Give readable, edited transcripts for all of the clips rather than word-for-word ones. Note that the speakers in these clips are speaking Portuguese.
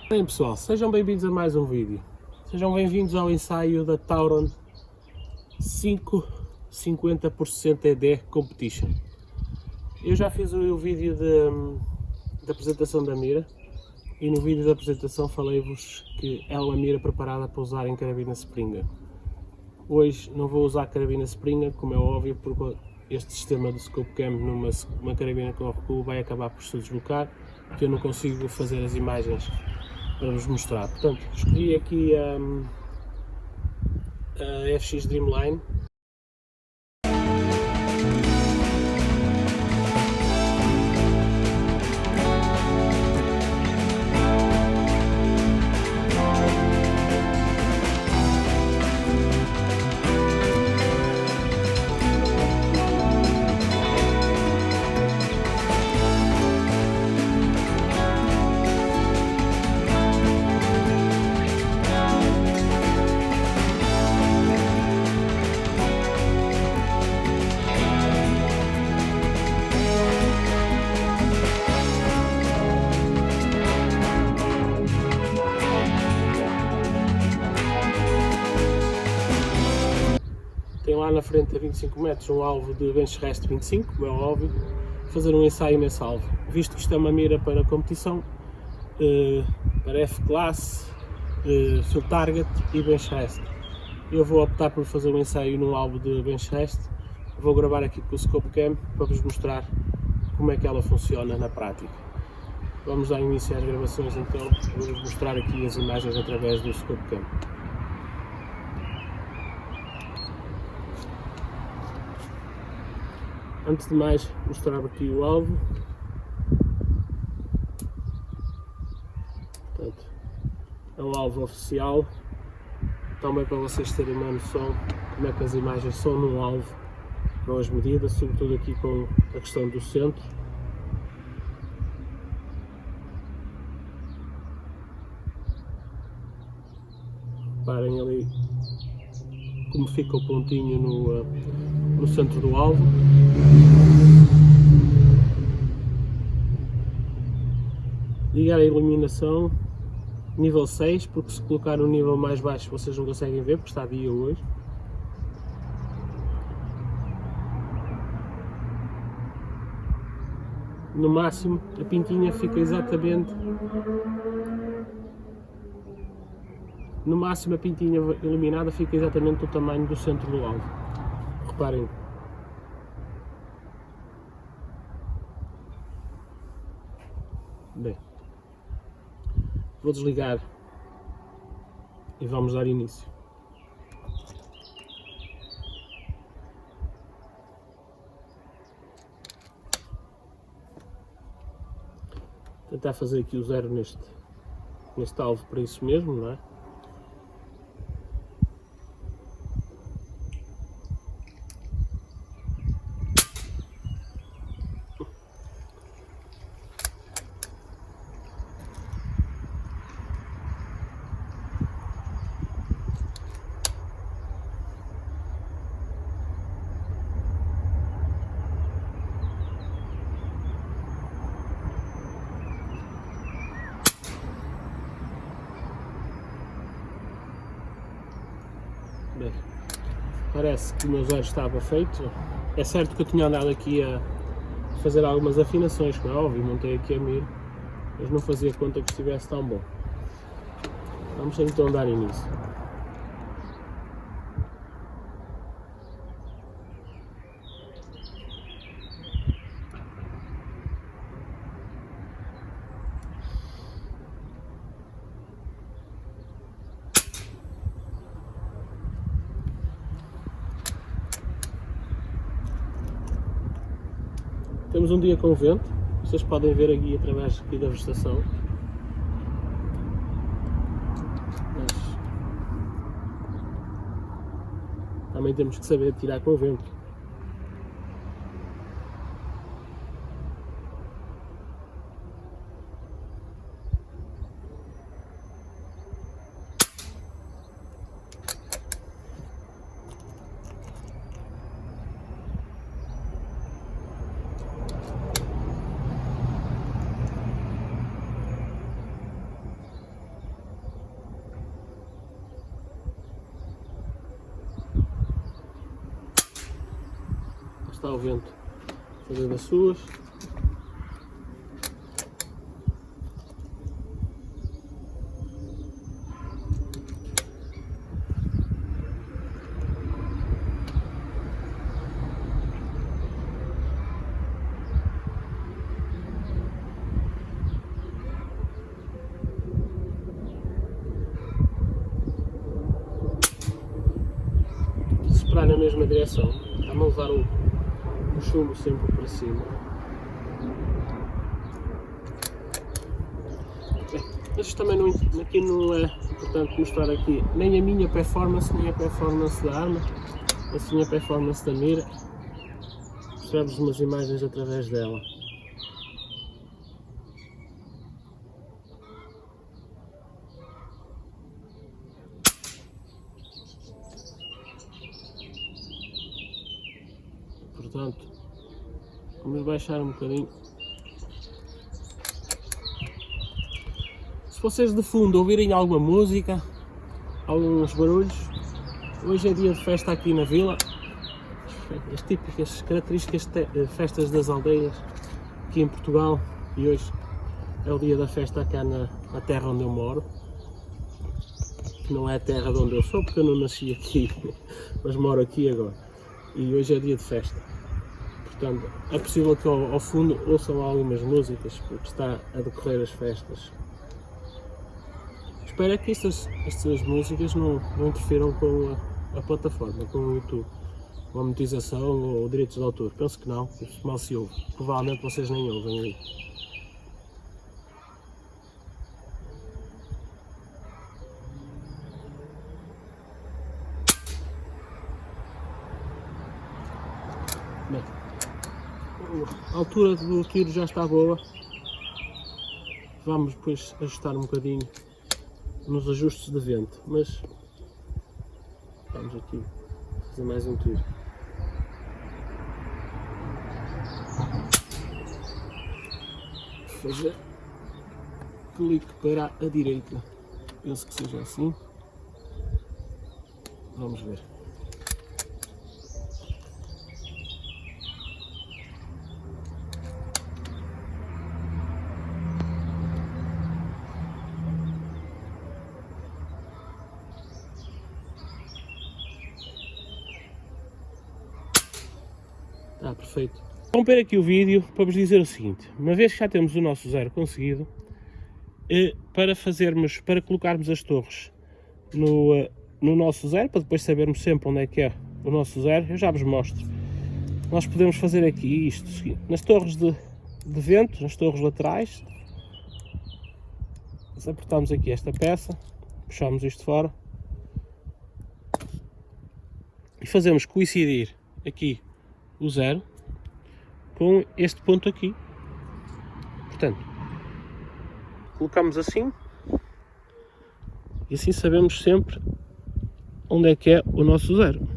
Bem pessoal, sejam bem-vindos a mais um vídeo. Sejam bem-vindos ao ensaio da Tauron 550% ED Competition. Eu já fiz o vídeo da apresentação da mira e no vídeo da apresentação falei-vos que é uma mira preparada para usar em carabina Springer. Hoje não vou usar carabina Springer, como é óbvio, porque este sistema do Scope Cam numa carabina com recuo vai acabar por se deslocar, que eu não consigo fazer as imagens para vos mostrar. Portanto, escolhi aqui a FX Dreamline. Tem lá na frente a 25 metros um alvo de bench rest 25, como é óbvio, fazer um ensaio nesse alvo. Visto que isto é uma mira para competição, para F-Class, Field Target e bench rest. Eu vou optar por fazer um ensaio num alvo de bench rest. Vou gravar aqui com o Scope Cam para vos mostrar como é que ela funciona na prática. Vamos dar início às gravações então, vou-vos mostrar aqui as imagens através do Scope Cam. Antes de mais, mostrar aqui o alvo. Portanto, é o alvo oficial. Também para vocês terem uma noção como é que as imagens são num alvo com as medidas, sobretudo aqui com a questão do centro. Reparem ali como fica o pontinho no centro do alvo. Ligar a iluminação, nível 6, porque se colocar no nível mais baixo vocês não conseguem ver, porque está dia hoje. No máximo, a pintinha fica exatamente... No máximo, a pintinha iluminada fica exatamente do tamanho do centro do alvo. Reparem. Bem. Vou desligar e vamos dar início. Tentar fazer aqui o zero neste alvo para isso mesmo, não é? Bem, parece que o meu zero estava feito. É certo que eu tinha andado aqui a fazer algumas afinações, como é óbvio, montei aqui a mira, mas não fazia conta que estivesse tão bom. Vamos então dar início. Temos um dia com vento, vocês podem ver aqui através aqui da vegetação. Mas também temos que saber tirar com o vento. está o vento fazer das suas. Soprar na mesma direção, está-me a levar o chumbo sempre para cima. Mas também não, aqui não é importante mostrar aqui nem a minha performance, nem a performance da arma, assim a performance da mira. Mostramos umas imagens através dela. Portanto, vamos baixar um bocadinho. Se vocês de fundo ouvirem alguma música, alguns barulhos, hoje é dia de festa aqui na vila. As típicas características festas das aldeias aqui em Portugal, e hoje é o dia da festa cá na terra onde eu moro. Não é a terra de onde eu sou, porque eu não nasci aqui, mas moro aqui agora. E hoje é dia de festa. Portanto, é possível que ao fundo ouçam algumas músicas, porque está a decorrer as festas. Espero que estas músicas não interfiram com a plataforma, com o YouTube, com a monetização ou direitos de autor. Penso que não, isso mal se ouve. Provavelmente vocês nem ouvem aí. Bem, a altura do tiro já está boa. Vamos depois ajustar um bocadinho nos ajustes de vento, mas vamos aqui fazer mais um tiro. Fazer clique para a direita, penso que seja assim. Vamos ver. Está perfeito. Vou romper aqui o vídeo para vos dizer o seguinte: uma vez que já temos o nosso zero conseguido, para colocarmos as torres no nosso zero, para depois sabermos sempre onde é que é o nosso zero, eu já vos mostro. Nós podemos fazer aqui isto, nas torres de vento, nas torres laterais, apertamos aqui esta peça, puxamos isto fora e fazemos coincidir aqui o zero com este ponto aqui. Portanto, colocamos assim e assim sabemos sempre onde é que é o nosso zero.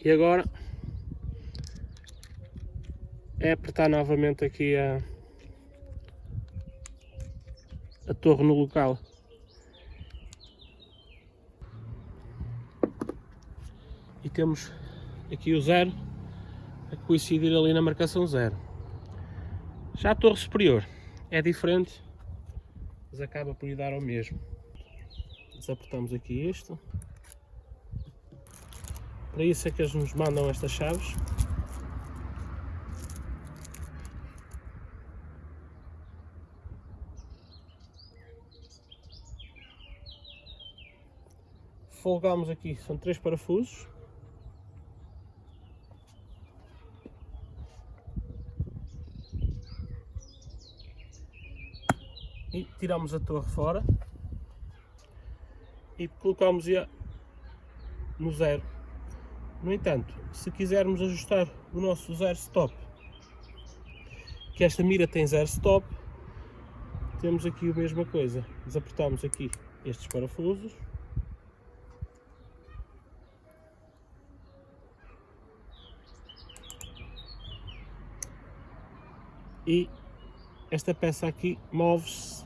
E agora é apertar novamente aqui a torre no local. E temos aqui o zero a coincidir ali na marcação zero. Já a torre superior é diferente, mas acaba por lhe dar ao mesmo. Desapertamos aqui isto. Para isso é que eles nos mandam estas chaves. Folgamos aqui, são 3 parafusos. E tiramos a torre fora e colocamos-a no zero. No entanto, se quisermos ajustar o nosso zero stop, que esta mira tem zero stop, temos aqui a mesma coisa. Desapertamos aqui estes parafusos e esta peça aqui move-se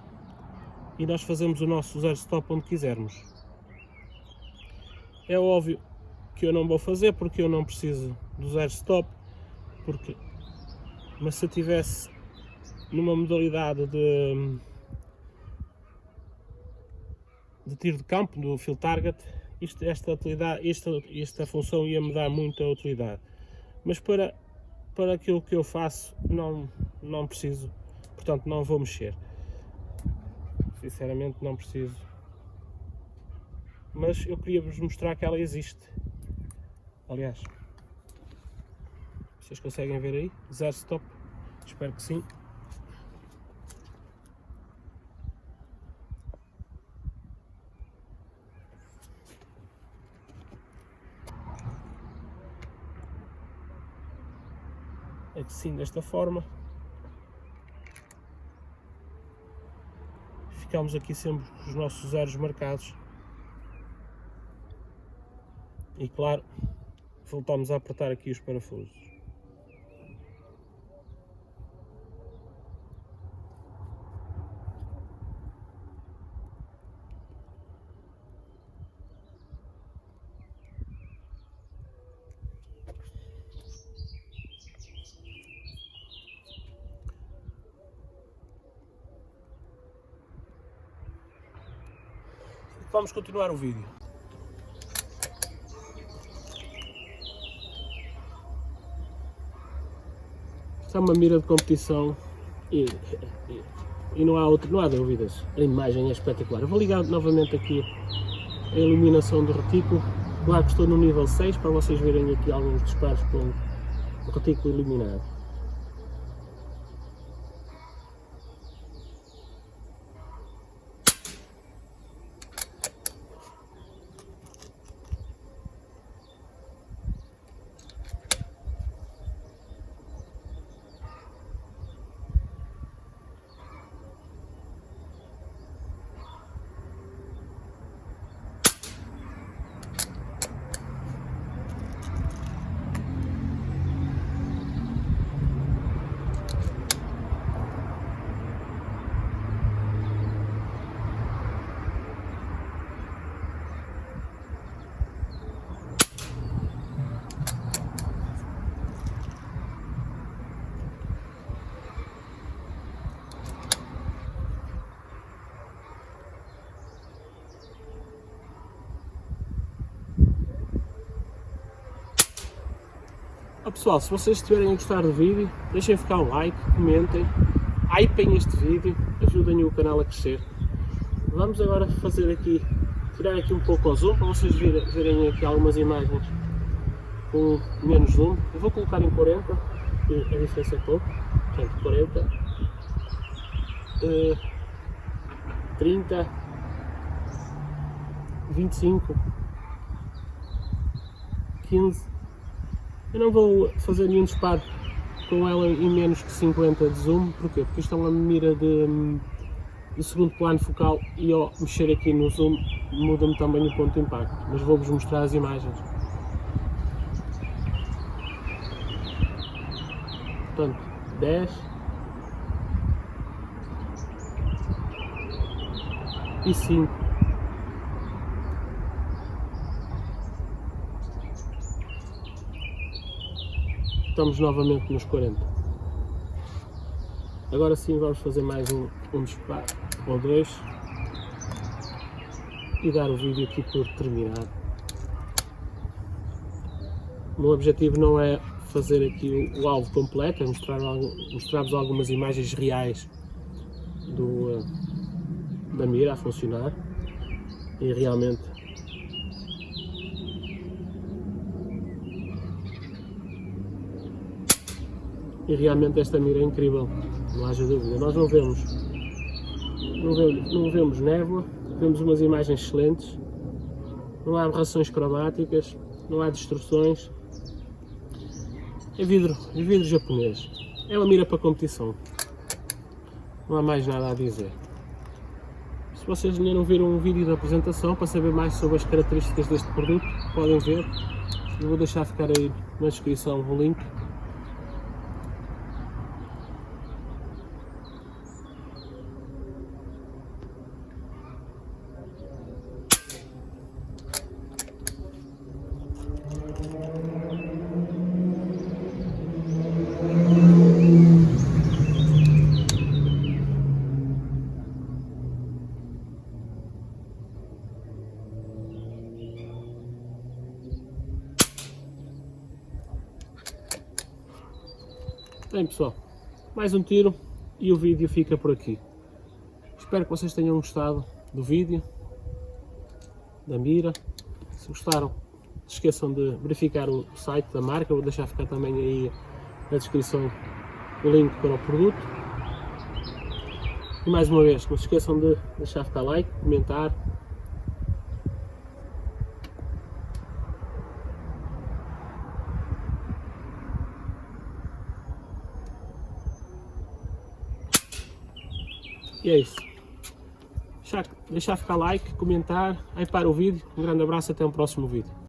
e nós fazemos o nosso zero stop onde quisermos. É óbvio que eu não vou fazer porque eu não preciso do zero stop, mas se eu tivesse numa modalidade de tiro de campo, do field target, esta função ia me dar muita utilidade. Mas para aquilo que eu faço não preciso, portanto não vou mexer. Sinceramente não preciso. Mas eu queria vos mostrar que ela existe. Aliás, vocês conseguem ver aí? Zero stop? Espero que sim. Assim, desta forma. Ficamos aqui sempre com os nossos zeros marcados. E claro, voltamos a apertar aqui os parafusos. Vamos continuar o vídeo. Esta é uma mira de competição e não há dúvidas. A imagem é espetacular. Eu vou ligar novamente aqui a iluminação do retículo. Claro que estou no nível 6 para vocês verem aqui alguns disparos com o retículo iluminado. Pessoal, se vocês estiverem a gostar do vídeo, deixem ficar um like, comentem, hypem este vídeo, ajudem o canal a crescer. Vamos agora tirar aqui um pouco o zoom para vocês verem aqui algumas imagens com menos zoom. Eu vou colocar em 40, a diferença é pouco, portanto 40, 30, 25, 15. Eu não vou fazer nenhum disparo com ela em menos que 50 de zoom. Porquê? Porque isto é uma mira de segundo plano focal e ao mexer aqui no zoom muda-me também o ponto de impacto. Mas vou-vos mostrar as imagens. Portanto, 10 e 5. Estamos novamente nos 40. Agora sim vamos fazer mais um disparo ou dois e dar o vídeo aqui por terminado. O meu objetivo não é fazer aqui o alvo completo, é mostrar-vos algumas imagens reais da mira a funcionar e realmente esta mira é incrível, não haja dúvida. Nós não vemos névoa, vemos umas imagens excelentes, não há aberrações cromáticas, não há distorções. É vidro japonês, é uma mira para competição, não há mais nada a dizer. Se vocês ainda não viram um vídeo da apresentação para saber mais sobre as características deste produto, podem ver, eu vou deixar ficar aí na descrição o link. Bem pessoal, mais um tiro e o vídeo fica por aqui. Espero que vocês tenham gostado do vídeo, da mira. Se gostaram, não se esqueçam de verificar o site da marca, vou deixar ficar também aí na descrição o link para o produto. E mais uma vez, não se esqueçam de deixar ficar like, comentar. E é isso. Deixar ficar like, comentar, aí para o vídeo. Um grande abraço e até um próximo vídeo.